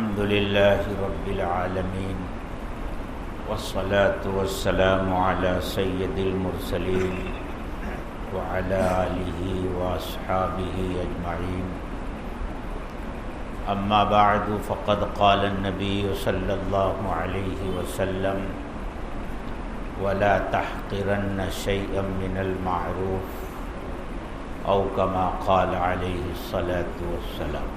الحمد لله رب العالمين والصلاة والسلام على سيد المرسلين وعلى آله وأصحابه أجمعين. أما بعد فقد قال النبي صلى الله عليه وسلم: ولا تحقرن شيئا من المعروف أو كما قال عليه الصلاة والسلام.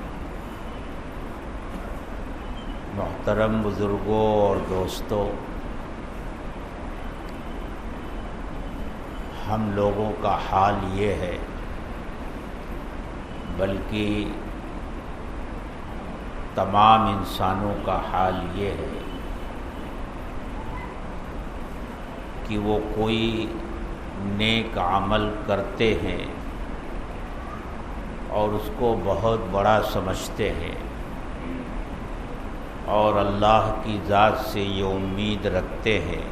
محترم بزرگوں اور دوستوں، ہم لوگوں کا حال یہ ہے، بلکہ تمام انسانوں کا حال یہ ہے کہ وہ کوئی نیک عمل کرتے ہیں اور اس کو بہت بڑا سمجھتے ہیں، اور اللہ کی ذات سے یہ امید رکھتے ہیں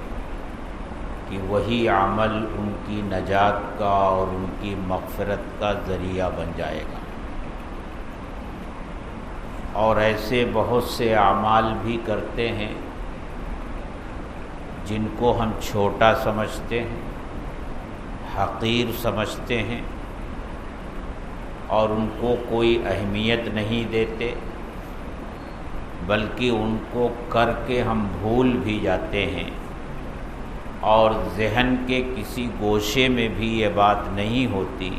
کہ وہی عمل ان کی نجات کا اور ان کی مغفرت کا ذریعہ بن جائے گا. اور ایسے بہت سے اعمال بھی کرتے ہیں جن کو ہم چھوٹا سمجھتے ہیں، حقیر سمجھتے ہیں، اور ان کو کوئی اہمیت نہیں دیتے، بلکہ ان کو کر کے ہم بھول بھی جاتے ہیں، اور ذہن کے کسی گوشے میں بھی یہ بات نہیں ہوتی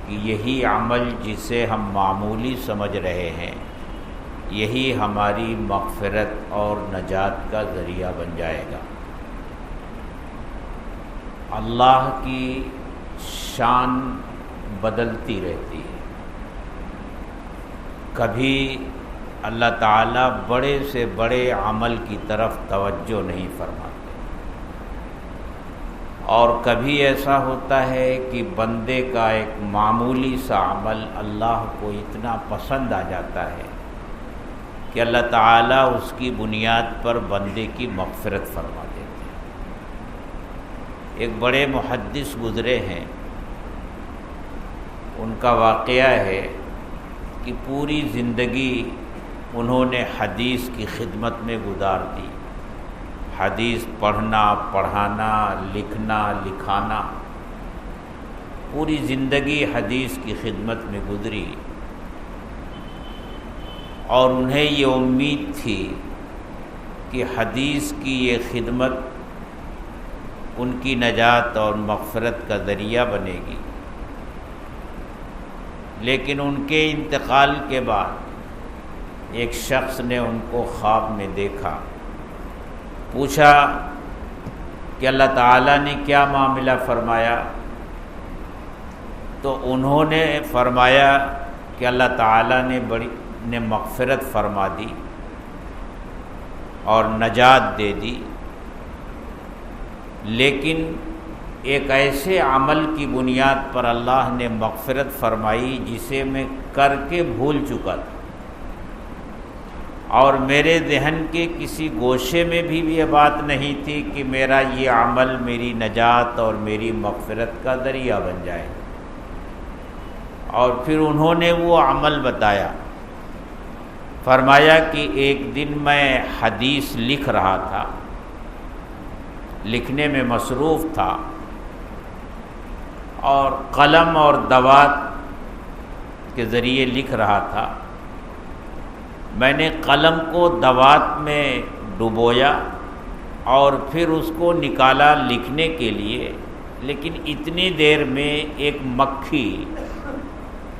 کہ یہی عمل جسے ہم معمولی سمجھ رہے ہیں یہی ہماری مغفرت اور نجات کا ذریعہ بن جائے گا. اللہ کی شان بدلتی رہتی ہے. کبھی اللہ تعالیٰ بڑے سے بڑے عمل کی طرف توجہ نہیں فرماتے، اور کبھی ایسا ہوتا ہے کہ بندے کا ایک معمولی سا عمل اللہ کو اتنا پسند آ جاتا ہے کہ اللہ تعالیٰ اس کی بنیاد پر بندے کی مغفرت فرما دیتے ہیں. ایک بڑے محدث گزرے ہیں، ان کا واقعہ ہے کہ پوری زندگی انہوں نے حدیث کی خدمت میں گزار دی. حدیث پڑھنا، پڑھانا، لکھنا، لکھانا، پوری زندگی حدیث کی خدمت میں گزری، اور انہیں یہ امید تھی کہ حدیث کی یہ خدمت ان کی نجات اور مغفرت کا ذریعہ بنے گی. لیکن ان کے انتقال کے بعد ایک شخص نے ان کو خواب میں دیکھا، پوچھا کہ اللہ تعالیٰ نے کیا معاملہ فرمایا؟ تو انہوں نے فرمایا کہ اللہ تعالیٰ نے مغفرت فرما دی اور نجات دے دی، لیکن ایک ایسے عمل کی بنیاد پر اللہ نے مغفرت فرمائی جسے میں کر کے بھول چکا تھا، اور میرے ذہن کے کسی گوشے میں بھی یہ بات نہیں تھی کہ میرا یہ عمل میری نجات اور میری مغفرت کا ذریعہ بن جائے. اور پھر انہوں نے وہ عمل بتایا. فرمایا کہ ایک دن میں حدیث لکھ رہا تھا، لکھنے میں مصروف تھا، اور قلم اور دوات کے ذریعے لکھ رہا تھا. میں نے قلم کو دوات میں ڈبویا اور پھر اس کو نکالا لکھنے کے لیے، لیکن اتنی دیر میں ایک مکھی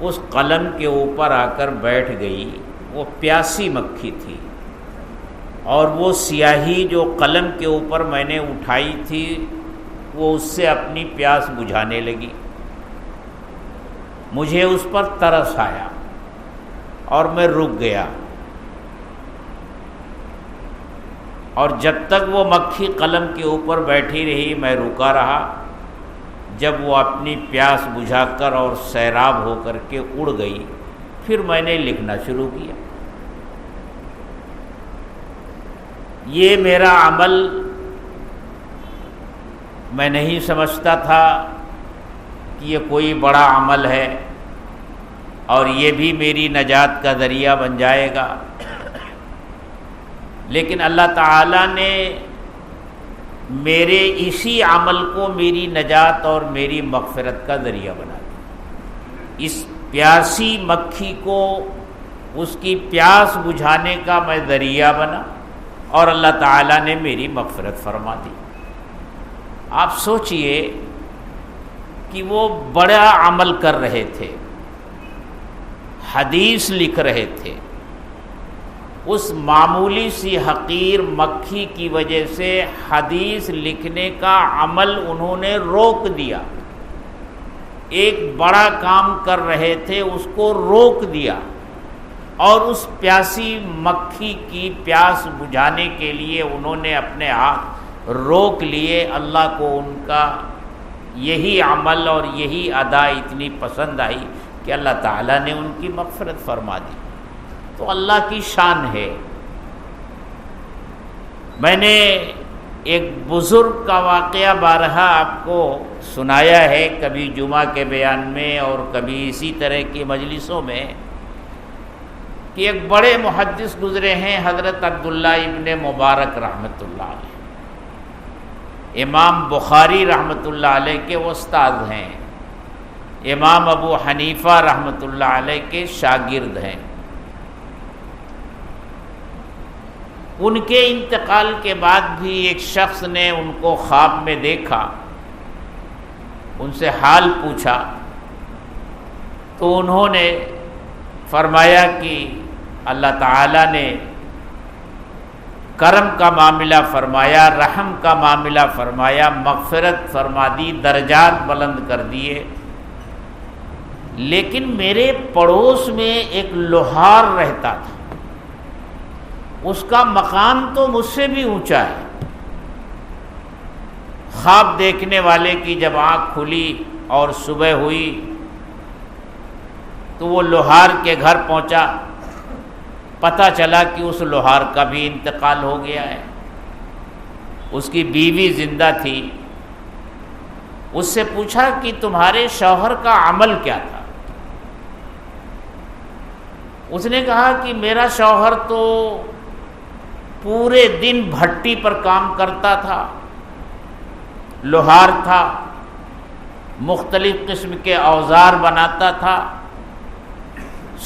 اس قلم کے اوپر آ کر بیٹھ گئی. وہ پیاسی مکھی تھی، اور وہ سیاہی جو قلم کے اوپر میں نے اٹھائی تھی وہ اس سے اپنی پیاس بجھانے لگی. مجھے اس پر ترس آیا اور میں رک گیا، اور جب تک وہ مکھی قلم کے اوپر بیٹھی رہی میں رکا رہا. جب وہ اپنی پیاس بجھا کر اور سیراب ہو کر کے اڑ گئی، پھر میں نے لکھنا شروع کیا. یہ میرا عمل میں نہیں سمجھتا تھا کہ یہ کوئی بڑا عمل ہے اور یہ بھی میری نجات کا ذریعہ بن جائے گا، لیکن اللہ تعالیٰ نے میرے اسی عمل کو میری نجات اور میری مغفرت کا ذریعہ بنا دیا۔ اس پیاسی مکھی کو اس کی پیاس بجھانے کا میں ذریعہ بنا اور اللہ تعالیٰ نے میری مغفرت فرما دی۔ آپ سوچئے کہ وہ بڑا عمل کر رہے تھے، حدیث لکھ رہے تھے، اس معمولی سی حقیر مکھی کی وجہ سے حدیث لکھنے کا عمل انہوں نے روک دیا۔ ایک بڑا کام کر رہے تھے، اس کو روک دیا، اور اس پیاسی مکھی کی پیاس بجھانے کے لیے انہوں نے اپنے ہاتھ روک لیے۔ اللہ کو ان کا یہی عمل اور یہی ادا اتنی پسند آئی کہ اللہ تعالیٰ نے ان کی مغفرت فرما دی۔ تو اللہ کی شان ہے۔ میں نے ایک بزرگ کا واقعہ بارہا آپ کو سنایا ہے، کبھی جمعہ کے بیان میں اور کبھی اسی طرح کی مجلسوں میں، کہ ایک بڑے محدث گزرے ہیں حضرت عبداللہ ابن مبارک رحمۃ اللہ علیہ، امام بخاری رحمۃ اللہ علیہ کے استاد ہیں، امام ابو حنیفہ رحمۃ اللہ علیہ کے شاگرد ہیں۔ ان کے انتقال کے بعد بھی ایک شخص نے ان کو خواب میں دیکھا، ان سے حال پوچھا، تو انہوں نے فرمایا کہ اللہ تعالیٰ نے کرم کا معاملہ فرمایا، رحم کا معاملہ فرمایا، مغفرت فرما دی، درجات بلند کر دیے، لیکن میرے پڑوس میں ایک لوہار رہتا تھا، اس کا مقام تو مجھ سے بھی اونچا ہے۔ خواب دیکھنے والے کی جب آنکھ کھلی اور صبح ہوئی تو وہ لوہار کے گھر پہنچا، پتہ چلا کہ اس لوہار کا بھی انتقال ہو گیا ہے، اس کی بیوی زندہ تھی۔ اس سے پوچھا کہ تمہارے شوہر کا عمل کیا تھا؟ اس نے کہا کہ میرا شوہر تو پورے دن بھٹی پر کام کرتا تھا، لوہار تھا، مختلف قسم کے اوزار بناتا تھا،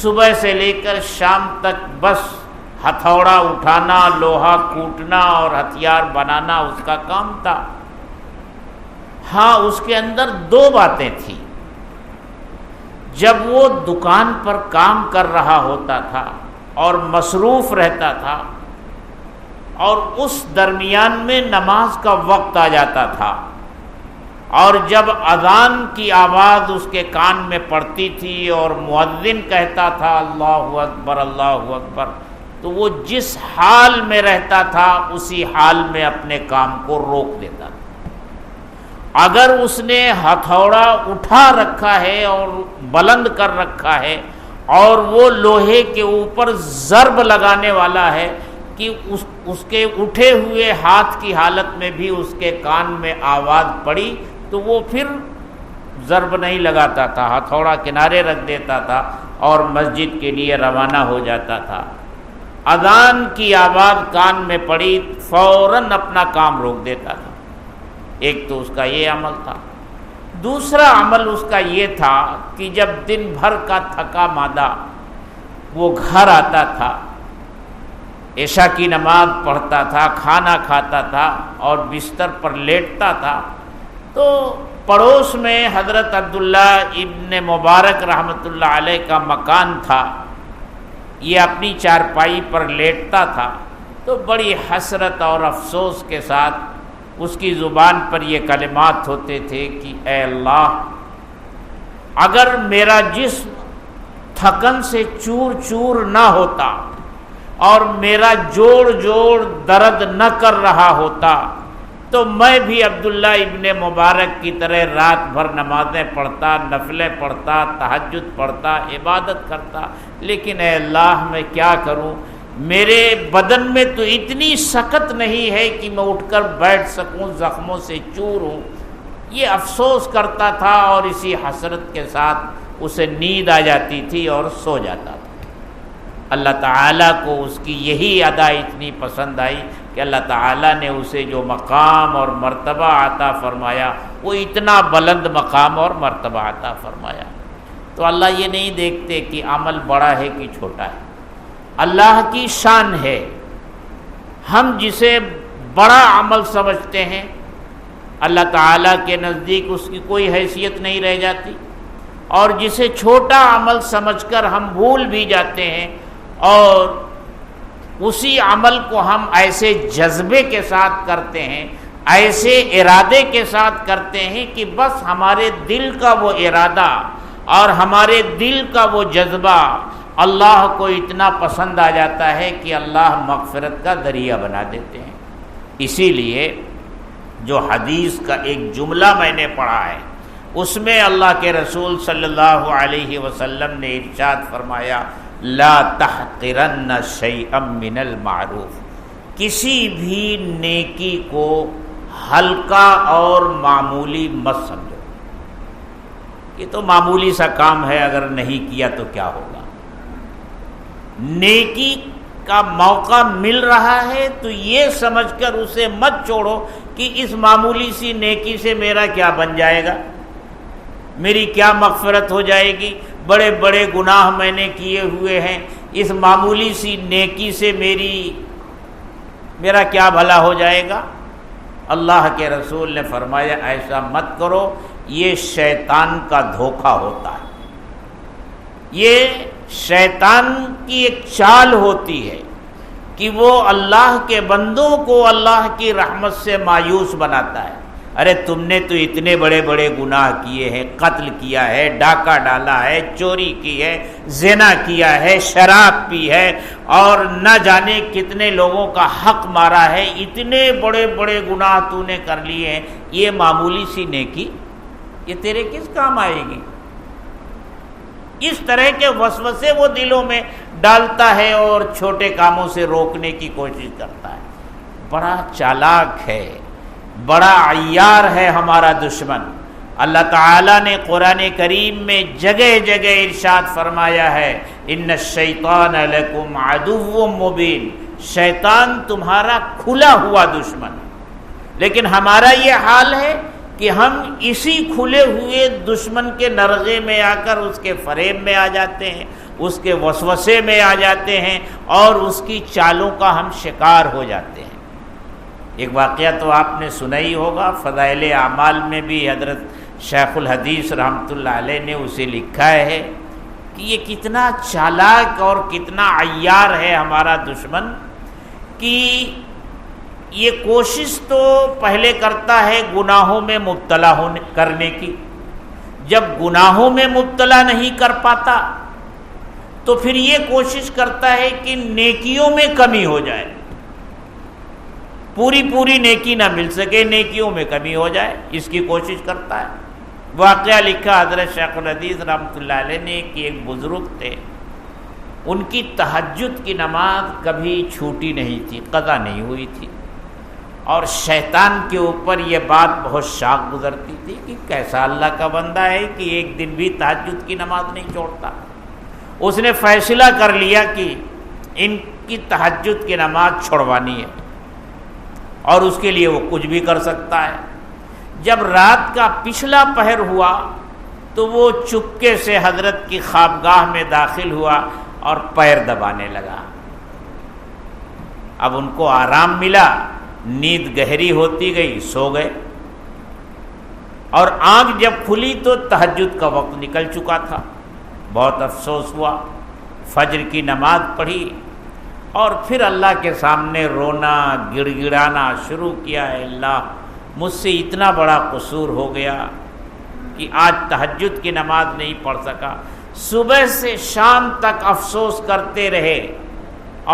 صبح سے لے کر شام تک بس ہتھوڑا اٹھانا، لوہا کوٹنا اور ہتھیار بنانا اس کا کام تھا۔ ہاں، اس کے اندر دو باتیں تھیں۔ جب وہ دکان پر کام کر رہا ہوتا تھا اور مصروف رہتا تھا، اور اس درمیان میں نماز کا وقت آ جاتا تھا، اور جب اذان کی آواز اس کے کان میں پڑتی تھی اور مؤذن کہتا تھا اللہ اکبر اللہ اکبر، تو وہ جس حال میں رہتا تھا اسی حال میں اپنے کام کو روک دیتا تھا۔ اگر اس نے ہتھوڑا اٹھا رکھا ہے اور بلند کر رکھا ہے اور وہ لوہے کے اوپر ضرب لگانے والا ہے کہ اس کے اٹھے ہوئے ہاتھ کی حالت میں بھی اس کے کان میں آواز پڑی، تو وہ پھر ضرب نہیں لگاتا تھا، ہتھوڑا کنارے رکھ دیتا تھا اور مسجد کے لیے روانہ ہو جاتا تھا۔ اذان کی آواز کان میں پڑی، فوراً اپنا کام روک دیتا تھا۔ ایک تو اس کا یہ عمل تھا۔ دوسرا عمل اس کا یہ تھا کہ جب دن بھر کا تھکا مادہ وہ گھر آتا تھا، عشاء کی نماز پڑھتا تھا، کھانا کھاتا تھا اور بستر پر لیٹتا تھا، تو پڑوس میں حضرت عبداللہ ابن مبارک رحمۃ اللہ علیہ کا مکان تھا۔ یہ اپنی چارپائی پر لیٹتا تھا تو بڑی حسرت اور افسوس کے ساتھ اس کی زبان پر یہ کلمات ہوتے تھے کہ اے اللہ، اگر میرا جسم تھکن سے چور چور نہ ہوتا اور میرا جوڑ جوڑ درد نہ کر رہا ہوتا تو میں بھی عبداللہ ابن مبارک کی طرح رات بھر نمازیں پڑھتا، نفلیں پڑھتا، تہجد پڑھتا، عبادت کرتا، لیکن اے اللہ میں کیا کروں، میرے بدن میں تو اتنی سکت نہیں ہے کہ میں اٹھ کر بیٹھ سکوں، زخموں سے چور ہوں۔ یہ افسوس کرتا تھا اور اسی حسرت کے ساتھ اسے نیند آ جاتی تھی اور سو جاتا تھا۔ اللہ تعالیٰ کو اس کی یہی ادا اتنی پسند آئی کہ اللہ تعالیٰ نے اسے جو مقام اور مرتبہ عطا فرمایا وہ اتنا بلند مقام اور مرتبہ عطا فرمایا۔ تو اللہ یہ نہیں دیکھتے کہ عمل بڑا ہے کہ چھوٹا ہے، اللہ کی شان ہے۔ ہم جسے بڑا عمل سمجھتے ہیں اللہ تعالیٰ کے نزدیک اس کی کوئی حیثیت نہیں رہ جاتی، اور جسے چھوٹا عمل سمجھ کر ہم بھول بھی جاتے ہیں، اور اسی عمل کو ہم ایسے جذبے کے ساتھ کرتے ہیں، ایسے ارادے کے ساتھ کرتے ہیں کہ بس ہمارے دل کا وہ ارادہ اور ہمارے دل کا وہ جذبہ اللہ کو اتنا پسند آ جاتا ہے کہ اللہ مغفرت کا ذریعہ بنا دیتے ہیں۔ اسی لیے جو حدیث کا ایک جملہ میں نے پڑھا ہے اس میں اللہ کے رسول صلی اللہ علیہ وسلم نے ارشاد فرمایا، لا تحقرن شیئا من المعروف، کسی بھی نیکی کو ہلکا اور معمولی مت سمجھو۔ یہ تو معمولی سا کام ہے، اگر نہیں کیا تو کیا ہوگا؟ نیکی کا موقع مل رہا ہے تو یہ سمجھ کر اسے مت چھوڑو کہ اس معمولی سی نیکی سے میرا کیا بن جائے گا، میری کیا مغفرت ہو جائے گی، بڑے بڑے گناہ میں نے کیے ہوئے ہیں، اس معمولی سی نیکی سے میرا کیا بھلا ہو جائے گا۔ اللہ کے رسول نے فرمایا ایسا مت کرو، یہ شیطان کا دھوکہ ہوتا ہے، یہ شیطان کی ایک چال ہوتی ہے کہ وہ اللہ کے بندوں کو اللہ کی رحمت سے مایوس بناتا ہے۔ ارے تم نے تو اتنے بڑے بڑے گناہ کیے ہیں، قتل کیا ہے، ڈاکہ ڈالا ہے، چوری کی ہے، زنا کیا ہے، شراب پی ہے، اور نہ جانے کتنے لوگوں کا حق مارا ہے، اتنے بڑے بڑے گناہ تو نے کر لیے ہیں، یہ معمولی سی نیکی یہ تیرے کس کام آئے گی؟ اس طرح کے وسوسے وہ دلوں میں ڈالتا ہے اور چھوٹے کاموں سے روکنے کی کوشش کرتا ہے۔ بڑا چالاک ہے، بڑا عیار ہے ہمارا دشمن۔ اللہ تعالیٰ نے قرآن کریم میں جگہ جگہ ارشاد فرمایا ہے، ان الشیطان لکم عدو مبین، شیطان تمہارا کھلا ہوا دشمن۔ لیکن ہمارا یہ حال ہے کہ ہم اسی کھلے ہوئے دشمن کے نرغے میں آ کر اس کے فریب میں آ جاتے ہیں، اس کے وسوسے میں آ جاتے ہیں، اور اس کی چالوں کا ہم شکار ہو جاتے ہیں۔ ایک واقعہ تو آپ نے سنا ہی ہوگا، فضائل اعمال میں بھی حضرت شیخ الحدیث رحمۃ اللہ علیہ نے اسے لکھا ہے کہ یہ کتنا چالاک اور کتنا عیار ہے ہمارا دشمن، کہ یہ کوشش تو پہلے کرتا ہے گناہوں میں مبتلا کرنے کی، جب گناہوں میں مبتلا نہیں کر پاتا تو پھر یہ کوشش کرتا ہے کہ نیکیوں میں کمی ہو جائے، پوری نیکی نہ مل سکے، نیکیوں میں کمی ہو جائے، اس کی کوشش کرتا ہے۔ واقعہ لکھا حضرت شیخ الحدیث رحمۃ اللہ علیہ نے کہ ایک بزرگ تھے، ان کی تہجد کی نماز کبھی چھوٹی نہیں تھی، قضا نہیں ہوئی تھی، اور شیطان کے اوپر یہ بات بہت شاق گزرتی تھی کہ کیسا اللہ کا بندہ ہے کہ ایک دن بھی تہجد کی نماز نہیں چھوڑتا۔ اس نے فیصلہ کر لیا کہ ان کی تہجد کی نماز چھڑوانی ہے، اور اس کے لیے وہ کچھ بھی کر سکتا ہے۔ جب رات کا پچھلا پہر ہوا تو وہ چپکے سے حضرت کی خوابگاہ میں داخل ہوا اور پیر دبانے لگا۔ اب ان کو آرام ملا، نیند گہری ہوتی گئی، سو گئے، اور آنکھ جب کھلی تو تہجد کا وقت نکل چکا تھا۔ بہت افسوس ہوا، فجر کی نماز پڑھی اور پھر اللہ کے سامنے رونا گڑ گڑانا شروع کیا ہے، اللہ مجھ سے اتنا بڑا قصور ہو گیا کہ آج تہجد کی نماز نہیں پڑھ سکا۔ صبح سے شام تک افسوس کرتے رہے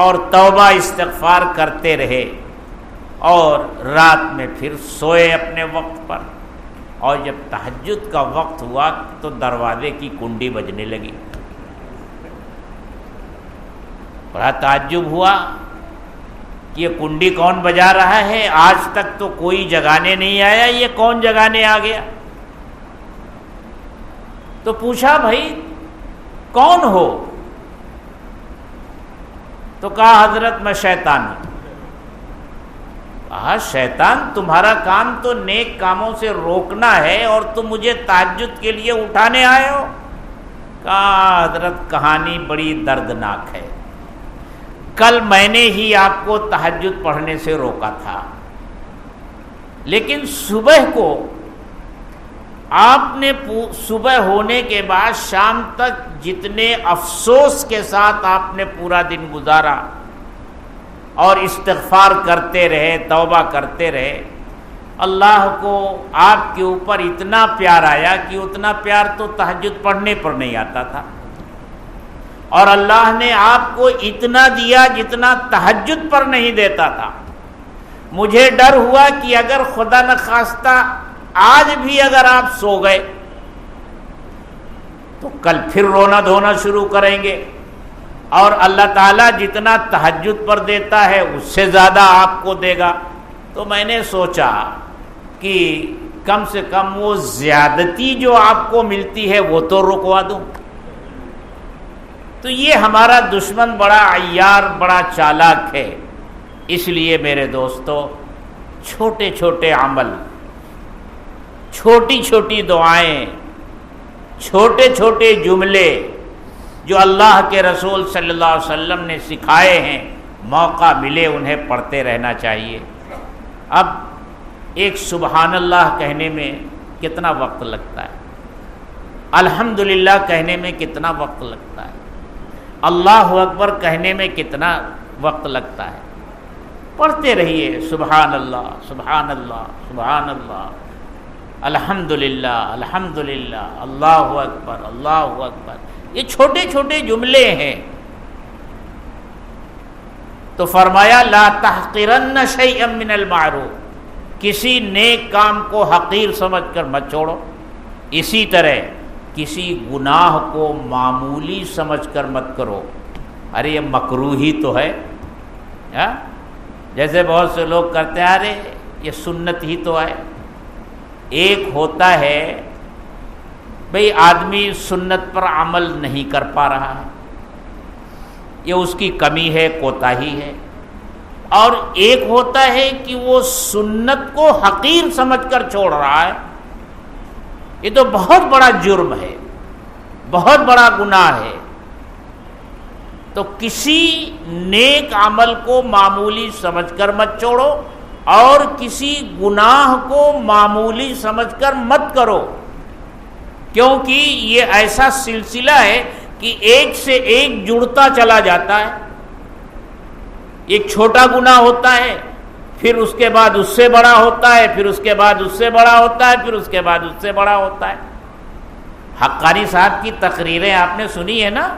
اور توبہ استغفار کرتے رہے، اور رات میں پھر سوئے اپنے وقت پر، اور جب تہجد کا وقت ہوا تو دروازے کی کنڈی بجنے لگی۔ بڑا تعجب ہوا کہ یہ کنڈی کون بجا رہا ہے، آج تک تو کوئی جگانے نہیں آیا، یہ کون جگانے آ گیا؟ تو پوچھا بھائی کون ہو؟ تو کہا حضرت میں شیطان ہوں۔ کہا شیطان تمہارا کام تو نیک کاموں سے روکنا ہے اور تم مجھے تہجد کے لیے اٹھانے آئے ہو؟ کہا حضرت کہانی بڑی دردناک ہے، کل میں نے ہی آپ کو تہجد پڑھنے سے روکا تھا، لیکن صبح کو آپ نے صبح ہونے کے بعد شام تک جتنے افسوس کے ساتھ آپ نے پورا دن گزارا اور استغفار کرتے رہے، توبہ کرتے رہے، اللہ کو آپ کے اوپر اتنا پیار آیا کہ اتنا پیار تو تہجد پڑھنے پر نہیں آتا تھا، اور اللہ نے آپ کو اتنا دیا جتنا تہجد پر نہیں دیتا تھا۔ مجھے ڈر ہوا کہ اگر خدا نخواستہ آج بھی اگر آپ سو گئے تو کل پھر رونا دھونا شروع کریں گے، اور اللہ تعالیٰ جتنا تہجد پر دیتا ہے اس سے زیادہ آپ کو دے گا۔ تو میں نے سوچا کہ کم سے کم وہ زیادتی جو آپ کو ملتی ہے وہ تو رکوا دوں۔ تو یہ ہمارا دشمن بڑا عیار، بڑا چالاک ہے۔ اس لیے میرے دوستو، چھوٹے چھوٹے عمل، چھوٹی چھوٹی دعائیں، چھوٹے چھوٹے جملے جو اللہ کے رسول صلی اللہ علیہ وسلم نے سکھائے ہیں، موقع ملے انہیں پڑھتے رہنا چاہیے۔ اب ایک سبحان اللہ کہنے میں کتنا وقت لگتا ہے، الحمدللہ کہنے میں کتنا وقت لگتا ہے، اللہ اکبر کہنے میں کتنا وقت لگتا ہے۔ پڑھتے رہیے سبحان اللہ سبحان اللہ سبحان اللہ، الحمدللہ الحمدللہ، اللہ اکبر اللہ اکبر۔ یہ چھوٹے چھوٹے جملے ہیں۔ تو فرمایا لا تحقرن شیئا من المعروف، کسی نیک کام کو حقیر سمجھ کر مت چھوڑو، اسی طرح کسی گناہ کو معمولی سمجھ کر مت کرو، ارے یہ مکروہی تو ہے، جیسے بہت سے لوگ کرتے ہیں ارے یہ سنت ہی تو ہے۔ ایک ہوتا ہے بھئی آدمی سنت پر عمل نہیں کر پا رہا ہے، یہ اس کی کمی ہے، کوتاہی ہے، اور ایک ہوتا ہے کہ وہ سنت کو حقیر سمجھ کر چھوڑ رہا ہے۔ یہ تو بہت بڑا جرم ہے، بہت بڑا گناہ ہے۔ تو کسی نیک عمل کو معمولی سمجھ کر مت چھوڑو، اور کسی گناہ کو معمولی سمجھ کر مت کرو، کیونکہ یہ ایسا سلسلہ ہے کہ ایک سے ایک جڑتا چلا جاتا ہے۔ ایک چھوٹا گناہ ہوتا ہے، پھر اس کے بعد اس سے بڑا ہوتا ہے، پھر اس کے بعد اس سے بڑا ہوتا ہے، پھر اس کے بعد اس سے بڑا ہوتا ہے۔ حقانی صاحب کی تقریریں آپ نے سنی ہے نا؟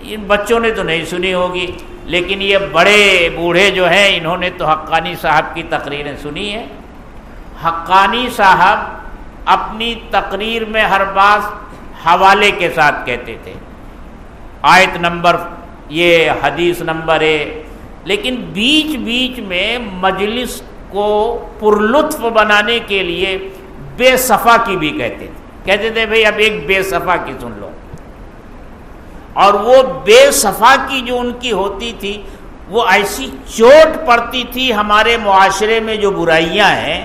ان بچوں نے تو نہیں سنی ہوگی، لیکن یہ بڑے بوڑھے جو ہیں انہوں نے تو حقانی صاحب کی تقریریں سنی ہیں۔ حقانی صاحب اپنی تقریر میں ہر بات حوالے کے ساتھ کہتے تھے، آیت نمبر، یہ حدیث نمبر ہے، لیکن بیچ بیچ میں مجلس کو پرلطف بنانے کے لیے بے صفا کی بھی کہتے تھے بھئی اب ایک بے صفا کی سن لو، اور وہ بے صفا کی جو ان کی ہوتی تھی وہ ایسی چوٹ پڑتی تھی ہمارے معاشرے میں جو برائیاں ہیں،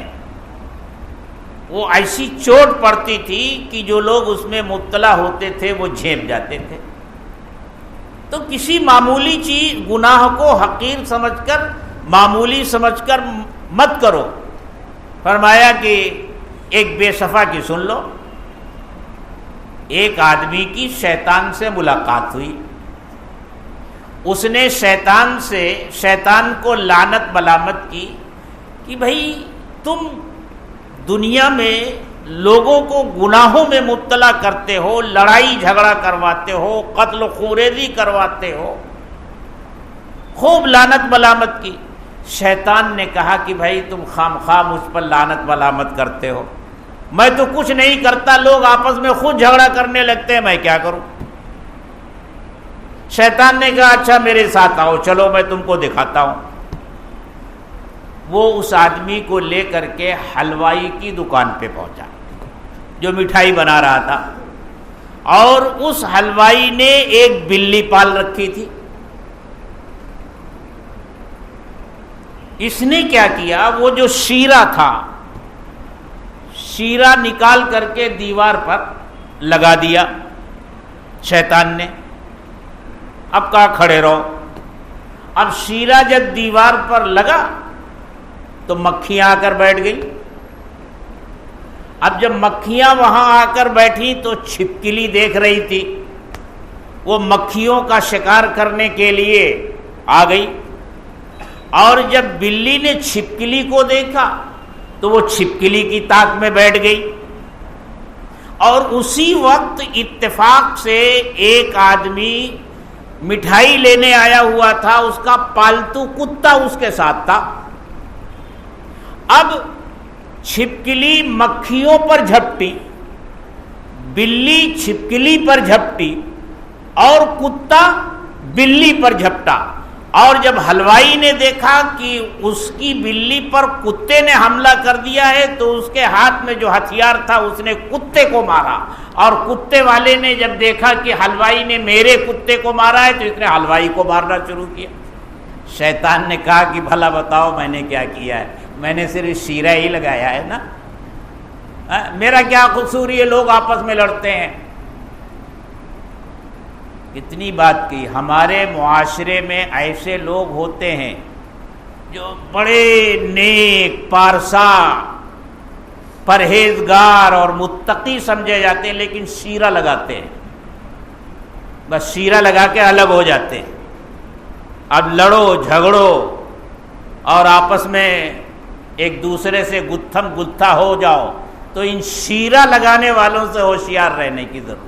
وہ ایسی چوٹ پڑتی تھی کہ جو لوگ اس میں مبتلا ہوتے تھے وہ جھیپ جاتے تھے۔ تو کسی معمولی چیز گناہ کو حقیر سمجھ کر، معمولی سمجھ کر مت کرو۔ فرمایا کہ ایک بے صفا کی سن لو۔ ایک آدمی کی شیطان سے ملاقات ہوئی، اس نے شیطان کو لعنت ملامت کی کہ بھئی تم دنیا میں لوگوں کو گناہوں میں مبتلا کرتے ہو، لڑائی جھگڑا کرواتے ہو، قتل و خوریزی کرواتے ہو، خوب لعنت ملامت کی۔ شیطان نے کہا کہ بھائی تم خامخواہ مجھ پر لعنت ملامت کرتے ہو، میں تو کچھ نہیں کرتا، لوگ آپس میں خود جھگڑا کرنے لگتے ہیں، میں کیا کروں؟ شیطان نے کہا اچھا میرے ساتھ آؤ، چلو میں تم کو دکھاتا ہوں۔ وہ اس آدمی کو لے کر کے حلوائی کی دکان پہ پہنچا جو مٹھائی بنا رہا تھا، اور اس حلوائی نے ایک بلی پال رکھی تھی۔ اس نے کیا کیا، وہ جو شیرہ تھا، شیرہ نکال کر کے دیوار پر لگا دیا شیطان نے۔ اب کہا کھڑے رہو۔ اب شیرہ جب دیوار پر لگا تو مکھیاں آ کر بیٹھ گئی۔ اب جب مکھیاں وہاں آ کر بیٹھی تو چھپکلی دیکھ رہی تھی، وہ مکھیوں کا شکار کرنے کے لیے آ گئی، اور جب بلی نے چھپکلی کو دیکھا تو وہ چھپکلی کی طاق میں بیٹھ گئی۔ اور اسی وقت اتفاق سے ایک آدمی مٹھائی لینے آیا ہوا تھا، اس کا پالتو کتا اس کے ساتھ تھا۔ اب چھپکلی مکھیوں پر جھپٹی، بلی چھپکلی پر جھپٹی، اور کتا بلی پر جھپٹا۔ اور جب حلوائی نے دیکھا کہ اس کی بلی پر کتے نے حملہ کر دیا ہے تو اس کے ہاتھ میں جو ہتھیار تھا اس نے کتے کو مارا، اور کتے والے نے جب دیکھا کہ حلوائی نے میرے کتے کو مارا ہے تو اس نے حلوائی کو مارنا شروع کیا۔ شیطان نے کہا کہ بھلا بتاؤ میں نے کیا کیا ہے، میں نے صرف شیرہ ہی لگایا ہے نا، میرا کیا قصور، یہ لوگ آپس میں لڑتے ہیں۔ اتنی بات کی۔ ہمارے معاشرے میں ایسے لوگ ہوتے ہیں جو بڑے نیک، پارسا، پرہیزگار اور متقی سمجھے جاتے ہیں، لیکن شیرہ لگاتے ہیں، بس شیرہ لگا کے الگ ہو جاتے ہیں۔ اب لڑو جھگڑو اور آپس میں ایک دوسرے سے گتھم گتھا ہو جاؤ تو ان شیرہ لگانے والوں سے ہوشیار رہنے کی ضرورت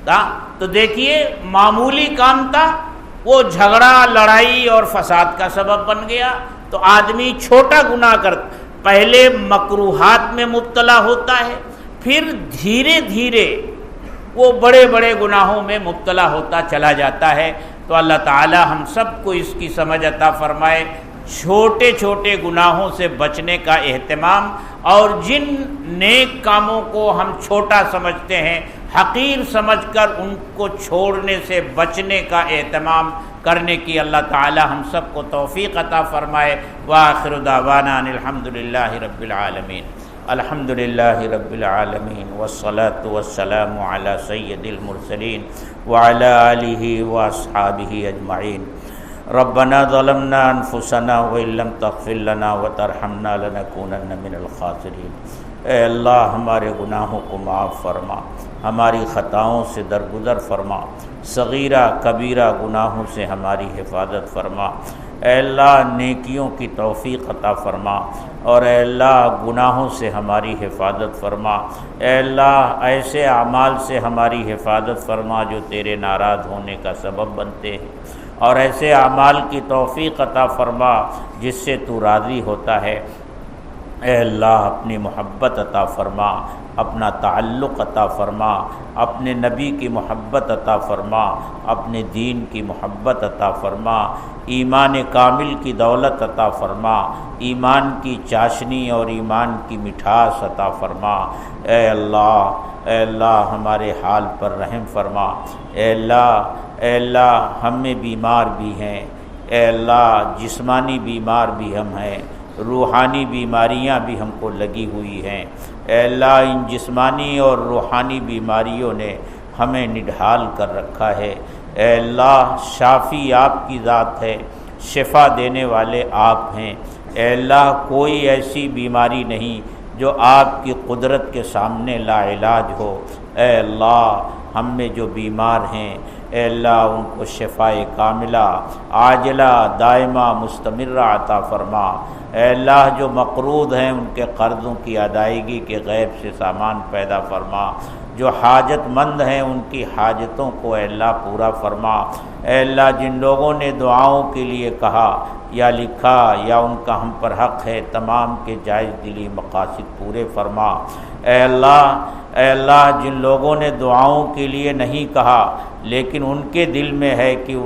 ہے۔ تو دیکھیے معمولی کام تھا، وہ جھگڑا، لڑائی اور فساد کا سبب بن گیا۔ تو آدمی چھوٹا گناہ پہلے مکروہات میں مبتلا ہوتا ہے، پھر دھیرے دھیرے وہ بڑے بڑے گناہوں میں مبتلا ہوتا چلا جاتا ہے۔ تو اللہ تعالی ہم سب کو اس کی سمجھ عطا فرمائے، چھوٹے چھوٹے گناہوں سے بچنے کا اہتمام، اور جن نیک کاموں کو ہم چھوٹا سمجھتے ہیں، حقیر سمجھ کر ان کو چھوڑنے سے بچنے کا اہتمام کرنے کی اللہ تعالی ہم سب کو توفیق عطا فرمائے۔ وآخر دعوانا ان الحمدللہ رب العالمین۔ الحمدللہ رب العالمین، والصلاة والسلام علی سید المرسلین وعلی آلہ واصحابہ اجمعین۔ ربنا ظلمنا انفسنا وان لم تغفر لنا وترحمنا لنکونن من الخاسرین۔ اے اللہ ہمارے گناہوں کو معاف فرما، ہماری خطاؤں سے درگزر فرما، صغیرہ کبیرہ گناہوں سے ہماری حفاظت فرما۔ اے اللہ نیکیوں کی توفیق عطا فرما، اور اے اللہ گناہوں سے ہماری حفاظت فرما۔ اے اللہ ایسے اعمال سے ہماری حفاظت فرما جو تیرے ناراض ہونے کا سبب بنتے ہیں، اور ایسے اعمال کی توفیق عطا فرما جس سے تو راضی ہوتا ہے۔ اے اللہ اپنی محبت عطا فرما، اپنا تعلق عطا فرما، اپنے نبی کی محبت عطا فرما، اپنے دین کی محبت عطا فرما، ایمان کامل کی دولت عطا فرما، ایمان کی چاشنی اور ایمان کی مٹھاس عطا فرما۔ اے اللہ ہمارے حال پر رحم فرما۔ اے اللہ ہم میں بیمار بھی ہیں، اے اللہ جسمانی بیمار بھی ہم ہیں، روحانی بیماریاں بھی ہم کو لگی ہوئی ہیں۔ اے اللہ ان جسمانی اور روحانی بیماریوں نے ہمیں نڈھال کر رکھا ہے۔ اے اللہ شافی آپ کی ذات ہے، شفا دینے والے آپ ہیں۔ اے اللہ کوئی ایسی بیماری نہیں جو آپ کی قدرت کے سامنے لا علاج ہو۔ اے اللہ ہم میں جو بیمار ہیں، اے اللہ ان کو شفائے کاملہ عاجلہ دائمہ مستمرہ عطا فرما۔ اے اللہ جو مقروض ہیں ان کے قرضوں کی ادائیگی کے غیب سے سامان پیدا فرما۔ جو حاجت مند ہیں ان کی حاجتوں کو اے اللہ پورا فرما۔ اے اللہ جن لوگوں نے دعاؤں کے لیے کہا یا لکھا یا ان کا ہم پر حق ہے، تمام کے جائز دلی مقاصد پورے فرما۔ اے اللہ جن لوگوں نے دعاؤں کے لیے نہیں کہا لیکن ان کے دل میں ہے کہ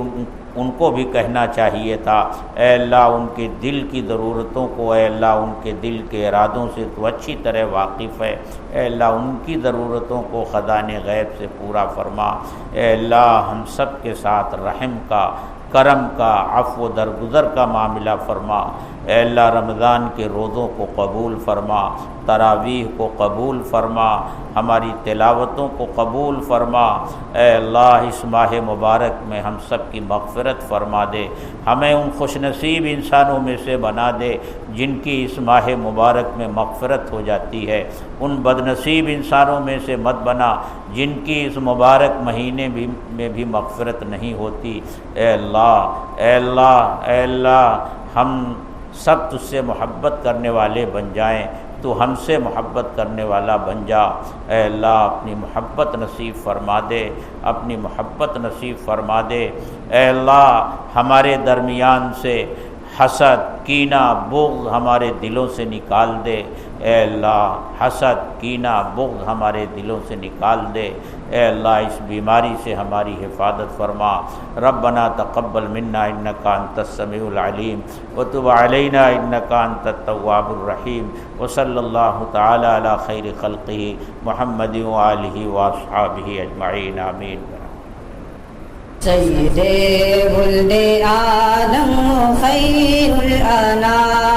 ان کو بھی کہنا چاہیے تھا، اے اللہ ان کے دل کی ضرورتوں کو، اے اللہ ان کے دل کے ارادوں سے تو اچھی طرح واقف ہے، اے اللہ ان کی ضرورتوں کو خزانِ غیب سے پورا فرما، اے اللہ ہم سب کے ساتھ رحم کا، کرم کا، عفو و درگزر کا معاملہ فرما، اے اللہ رمضان کے روزوں کو قبول فرما، تراویح کو قبول فرما، ہماری تلاوتوں کو قبول فرما، اے اللہ اس ماہ مبارک میں ہم سب کی مغفرت فرما دے، ہمیں ان خوش نصیب انسانوں میں سے بنا دے جن کی اس ماہ مبارک میں مغفرت ہو جاتی ہے، ان بد نصیب انسانوں میں سے مت بنا جن کی اس مبارک مہینے میں بھی مغفرت نہیں ہوتی، اے اللہ اے اللہ اے اللہ ہم سب تجھ سے محبت کرنے والے بن جائیں، تو ہم سے محبت کرنے والا بن جا، اے اللہ اپنی محبت نصیب فرما دے، اپنی محبت نصیب فرما دے، اے اللہ ہمارے درمیان سے حسد، کینہ، بغض ہمارے دلوں سے نکال دے، اے اللہ حسد، کینہ، بغض ہمارے دلوں سے نکال دے، اے اللہ اس بیماری سے ہماری حفاظت فرما، ربنا تقبل منا انک انت السمیع العلیم وتب علینا انک انت التواب الرحیم، وصلی اللہ تعالی علی خیر خلقہ محمد وآلہ واصحابہ اجمعین، آمین۔ سید ولد آدم خیر الانام